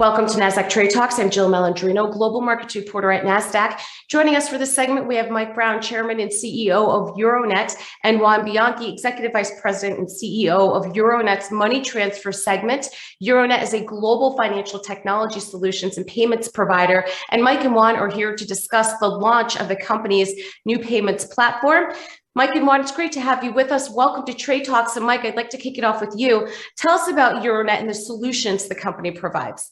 Welcome to Nasdaq Trade Talks. I'm Jill Malandrino, Global Markets Reporter at Nasdaq. Joining us for this segment, we have Mike Brown, Chairman and CEO of Euronet, and Juan Bianchi, Executive Vice President and CEO of Euronet's Money Transfer segment. Euronet is a global financial technology solutions and payments provider, and Mike and Juan are here to discuss the launch of the company's new payments platform. Mike and Juan, it's great to have you with us. Welcome to Trade Talks. And Mike, I'd like to kick it off with you. Tell us about Euronet and the solutions the company provides.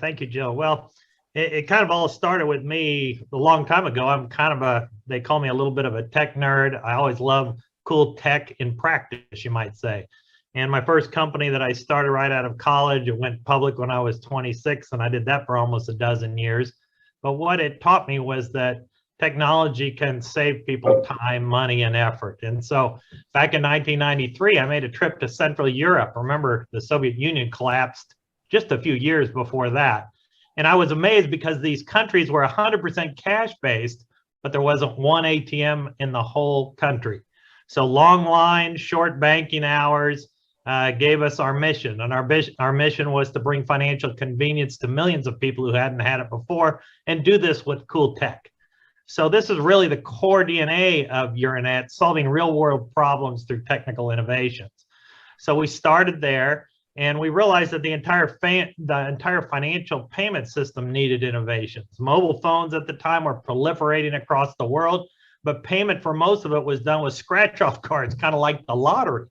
Thank you, Jill. Well, it kind of all started with me a long time ago. I'm kind of they call me a little bit of a tech nerd. I always love cool tech in practice, you might say. And my first company that I started right out of college, it went public when I was 26, and I did that for almost a dozen years. But what it taught me was that technology can save people time, money, and effort. And so back in 1993, I made a trip to Central Europe. Remember, the Soviet Union collapsed just a few years before that. And I was amazed because these countries were 100% cash-based, but there wasn't one ATM in the whole country. So long lines, short banking hours gave us our mission. And our mission was to bring financial convenience to millions of people who hadn't had it before and do this with cool tech. So this is really the core DNA of Euronet, solving real-world problems through technical innovations. So we started there. And we realized that the entire financial payment system needed innovations. Mobile phones at the time were proliferating across the world, but payment for most of it was done with scratch-off cards, kind of like the lottery.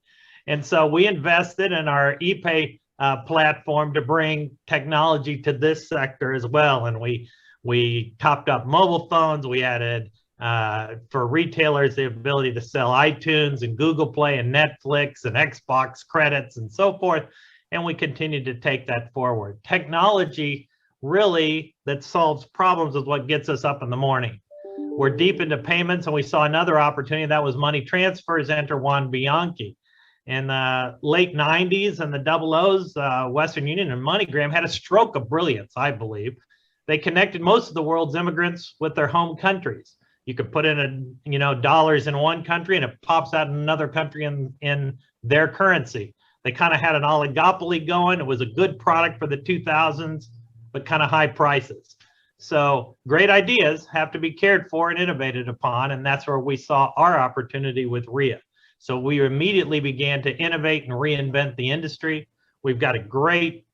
And so we invested in our ePay platform to bring technology to this sector as well. And we topped up mobile phones. We added for retailers the ability to sell iTunes and Google Play and Netflix and Xbox credits and so forth. And we continue to take that forward. Technology really that solves problems is what gets us up in the morning. We're deep into payments, and we saw another opportunity that was money transfers. Enter Juan Bianchi. In the late 90s and the double O's, Western Union and MoneyGram had a stroke of brilliance, I believe. They connected most of the world's immigrants with their home countries. You could put in dollars in one country and it pops out in another country in their currency. They kind of had an oligopoly going. It was a good product for the 2000s, but kind of high prices. So great ideas have to be cared for and innovated upon, and that's where we saw our opportunity with RIA. So we immediately began to innovate and reinvent the industry. We've got a great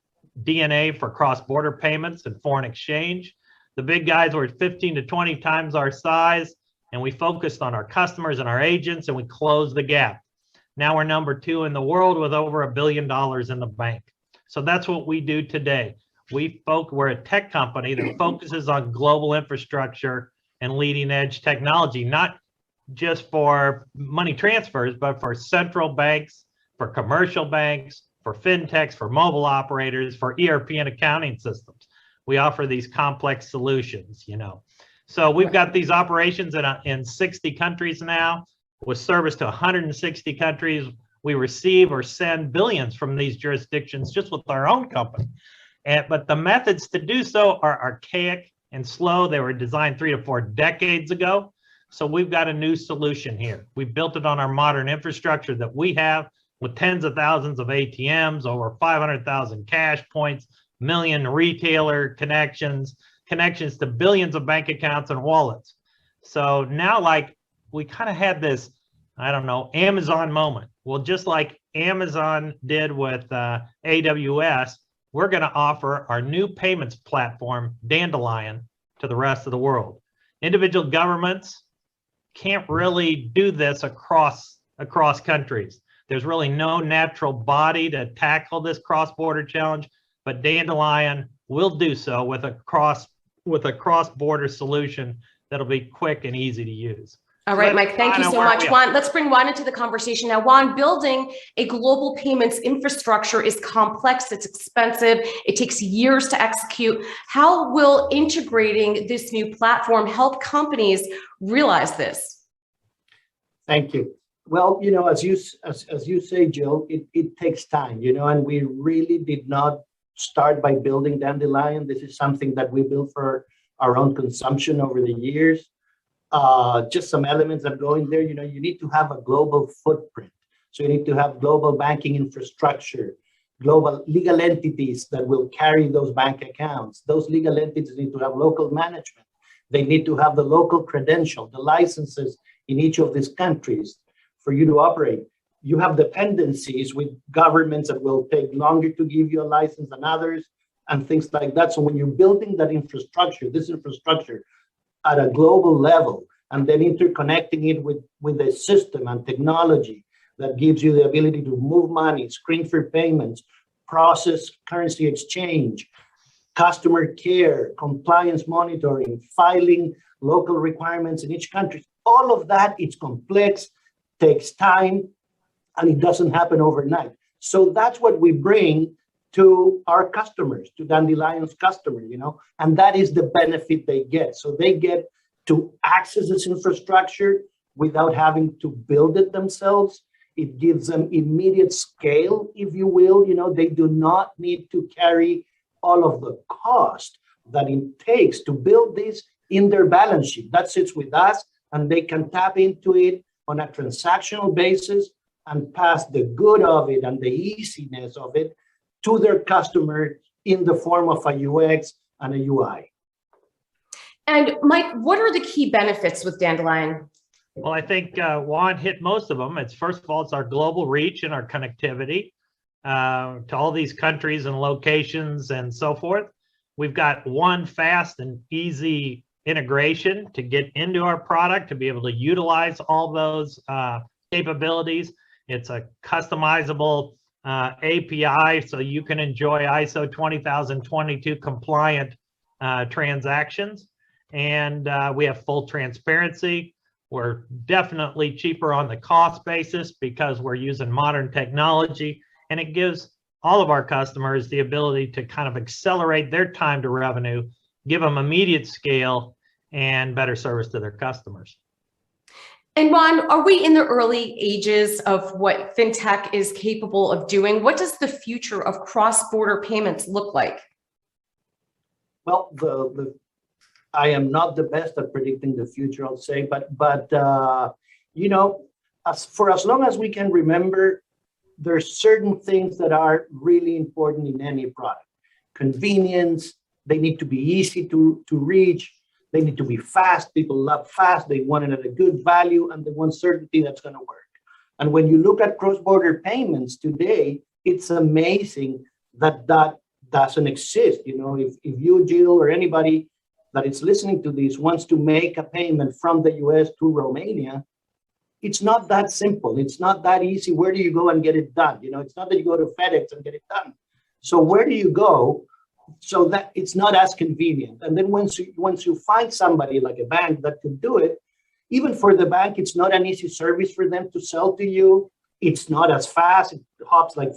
DNA for cross-border payments and foreign exchange. The big guys were 15 to 20 times our size, and we focused on our customers and our agents, and we closed the gap. Now we're number 2 in the world with over $1 billion in the bank. So that's what we do today. We're a tech company that focuses on global infrastructure and leading edge technology, not just for money transfers, but for central banks, for commercial banks, for fintechs, for mobile operators, for ERP and accounting systems. We offer these complex solutions, So we've got these operations in 60 countries now. With service to 160 countries. We receive or send billions from these jurisdictions just with our own company. But the methods to do so are archaic and slow. They were designed 3 to 4 decades ago. So we've got a new solution here. We built it on our modern infrastructure that we have with tens of thousands of ATMs, over 500,000 cash points, million retailer connections to billions of bank accounts and wallets. So now we kind of had this, Amazon moment. Well, just like Amazon did with AWS, we're going to offer our new payments platform, Dandelion, to the rest of the world. Individual governments can't really do this across countries. There's really no natural body to tackle this cross-border challenge, but Dandelion will do so with a cross-border solution that'll be quick and easy to use. All right, Mike, thank you so much. Juan, let's bring Juan into the conversation. Now, Juan, building a global payments infrastructure is complex, it's expensive, it takes years to execute. How will integrating this new platform help companies realize this? Thank you. Well, as you say, Jill, it takes time, and we really did not start by building Dandelion. This is something that we built for our own consumption over the years. Just some elements that go in there, you need to have a global footprint. So you need to have global banking infrastructure. global legal entities that will carry those bank accounts. Those legal entities need to have local management. They need to have the local credential, the licenses in each of these countries for you to operate. You have dependencies with governments that will take longer to give you a license than others and things like that. So when you're building that infrastructure, this infrastructure at a global level, and then interconnecting it with a system and technology that gives you the ability to move money, screen for payments, process currency exchange, customer care, compliance monitoring, filing local requirements in each country. All of that, it's complex, takes time, and it doesn't happen overnight. So that's what we bring to our customers, to Dandelion's customers, and that is the benefit they get. So they get to access this infrastructure without having to build it themselves. It gives them immediate scale, if you will. They do not need to carry all of the cost that it takes to build this in their balance sheet. That sits with us, and they can tap into it on a transactional basis and pass the good of it and the easiness of it to their customer in the form of a UX and a UI. And Mike, what are the key benefits with Dandelion? Well, I think Juan hit most of them. It's first of all, it's our global reach and our connectivity to all these countries and locations and so forth. We've got one fast and easy integration to get into our product, to be able to utilize all those capabilities. It's a customizable API, so you can enjoy ISO 20022 compliant transactions. And we have full transparency. We're definitely cheaper on the cost basis because we're using modern technology, and it gives all of our customers the ability to kind of accelerate their time to revenue, give them immediate scale and better service to their customers. And Juan, are we in the early ages of what fintech is capable of doing? What does the future of cross-border payments look like? Well, I am not the best at predicting the future, I'll say, but as long as we can remember, there's certain things that are really important in any product. Convenience, they need to be easy to reach. They need to be fast. People love fast. They want it at a good value, and they want certainty that's going to work. And when you look at cross-border payments today, it's amazing that that doesn't exist. If you, Jill, or anybody that is listening to this wants to make a payment from the US to Romania, it's not that simple. It's not that easy. Where do you go and get it done? It's not that you go to FedEx and get it done. So where do you go? So that it's not as convenient. And then once you find somebody like a bank that can do it, even for the bank, it's not an easy service for them to sell to you. It's not as fast. It hops like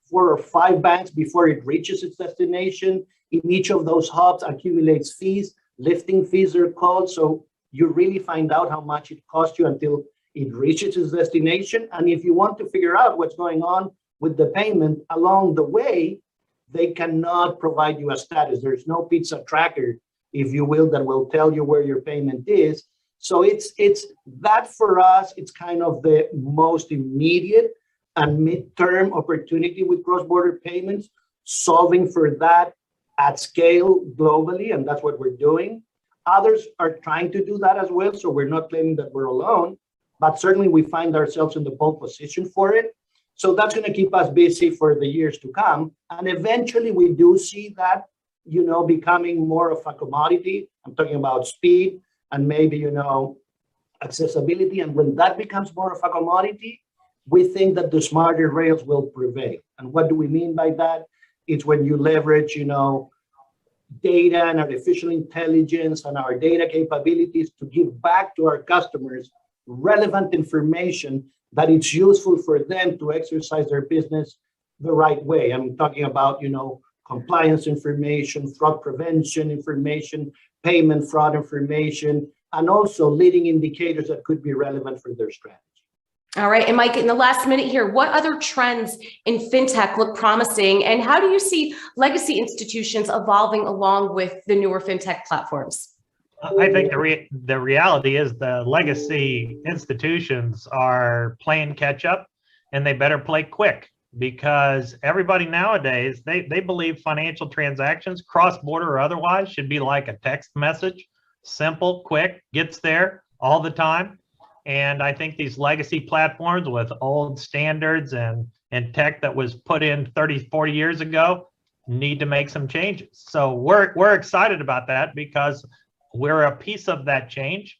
4 or 5 banks before it reaches its destination. In each of those hubs accumulates fees, lifting fees are called. So you really find out how much it costs you until it reaches its destination. And if you want to figure out what's going on with the payment along the way, they cannot provide you a status. There's no pizza tracker, if you will, that will tell you where your payment is. So it's that for us, it's kind of the most immediate and midterm opportunity with cross-border payments, solving for that at scale globally, and that's what we're doing. Others are trying to do that as well, so we're not claiming that we're alone, but certainly we find ourselves in the pole position for it. So that's going to keep us busy for the years to come. And eventually we do see that, becoming more of a commodity. I'm talking about speed and maybe, accessibility. And when that becomes more of a commodity, we think that the smarter rails will prevail. And what do we mean by that? It's when you leverage, data and artificial intelligence and our data capabilities to give back to our customers relevant information that it's useful for them to exercise their business the right way. I'm talking about, compliance information, fraud prevention information, payment fraud information, and also leading indicators that could be relevant for their strategy. All right. And Mike, in the last minute here, what other trends in fintech look promising, and how do you see legacy institutions evolving along with the newer fintech platforms? I think the reality is the legacy institutions are playing catch up, and they better play quick. because everybody nowadays, they believe financial transactions, cross-border or otherwise, should be like a text message, simple, quick, gets there all the time. And I think these legacy platforms with old standards and tech that was put in 30, 40 years ago need to make some changes. So we're excited about that because we're a piece of that change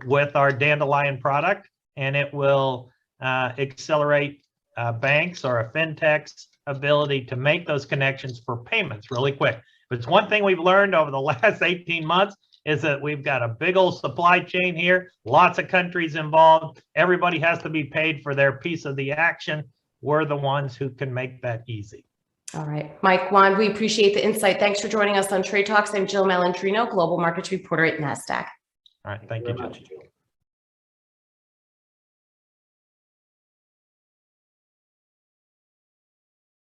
with our Dandelion product, and it will accelerate banks or a fintech's ability to make those connections for payments really quick. But it's one thing we've learned over the last 18 months is that we've got a big old supply chain here, lots of countries involved. Everybody has to be paid for their piece of the action. We're the ones who can make that easy. All right, Mike, Juan, we appreciate the insight. Thanks for joining us on Trade Talks. I'm Jill Malandrino, Global Markets Reporter at Nasdaq. All right, thank you, Jill.